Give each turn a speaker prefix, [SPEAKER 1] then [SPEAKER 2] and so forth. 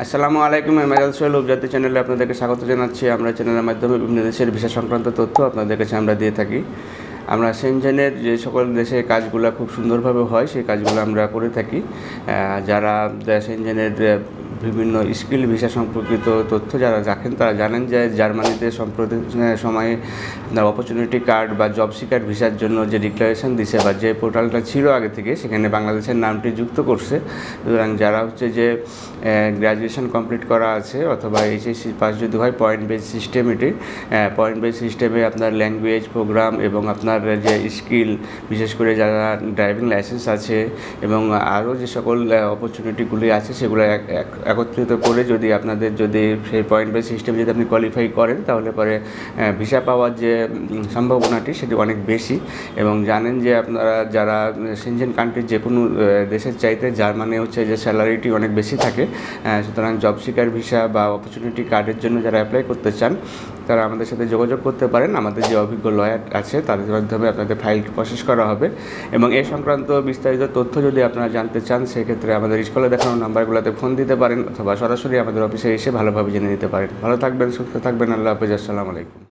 [SPEAKER 1] আসসালামু আলাইকুম। এমএল সোহেল উপজাতি চ্যানেলে আপনাদেরকে স্বাগত জানাচ্ছি। আমরা চ্যানেলের মাধ্যমে বিভিন্ন দেশের ভিসা সংক্রান্ত তথ্য আপনাদের কাছে আমরা দিয়ে থাকি। আমরা সেনজেনের যে সকল দেশে কাজগুলো খুব সুন্দরভাবে হয় সেই কাজগুলো আমরা করে থাকি। যারা সেনজেনের বিভিন্ন স্কিল ভিসা সম্পর্কিত তথ্য যারা রাখেন তারা জানেন যে জার্মানিতে সম্প্রতি সময়ে আপনার অপরচুনিটি কার্ড বা জব সিকার ভিসার জন্য যে ডিক্লারেশন দিছে বা যে পোর্টালটা ছিল আগে থেকে সেখানে বাংলাদেশের নামটি যুক্ত করছে। সুতরাং যারা হচ্ছে যে গ্র্যাজুয়েশন কমপ্লিট করা আছে অথবা এইচএসসি পাস যদি হয় পয়েন্ট বেস সিস্টেম, এটি পয়েন্ট বেস সিস্টেমে আপনার ল্যাঙ্গুয়েজ প্রোগ্রাম এবং আপনার যে স্কিল, বিশেষ করে যারা ড্রাইভিং লাইসেন্স আছে এবং আরও যে সকল অপরচুনিটিগুলি আছে সেগুলো একত্রিত করে যদি আপনাদের যদি সেই পয়েন্ট বেস সিস্টেম যদি আপনি কোয়ালিফাই করেন তাহলে পরে ভিসা পাওয়ার যে সম্ভাবনাটি সেটি অনেক বেশি। এবং জানেন যে আপনারা যারা সেনজেন কান্ট্রির যে কোনো দেশের চাইতে জার্মানি হচ্ছে যে স্যালারিটি অনেক বেশি থাকে। সুতরাং জব সিকার ভিসা বা অপরচুনিটি কার্ডের জন্য যারা অ্যাপ্লাই করতে চান তারা আমাদের সাথে যোগাযোগ করতে পারেন। আমাদের যে অভিজ্ঞ লয়ার আছে তাদের মাধ্যমে আপনাদের ফাইলটি প্রসেস করা হবে এবং এ সংক্রান্ত বিস্তারিত তথ্য যদি আপনারা জানতে চান সেক্ষেত্রে আমাদের স্কুলে দেখানো নাম্বারগুলোতে ফোন দিতে পারেন অথবা সরাসরি আমাদের অফিসে এসে ভালোভাবে জেনে নিতে পারেন। ভালো থাকবেন, সুস্থ থাকবেন। আল্লাহ হাফেজ। আসসালামু আলাইকুম।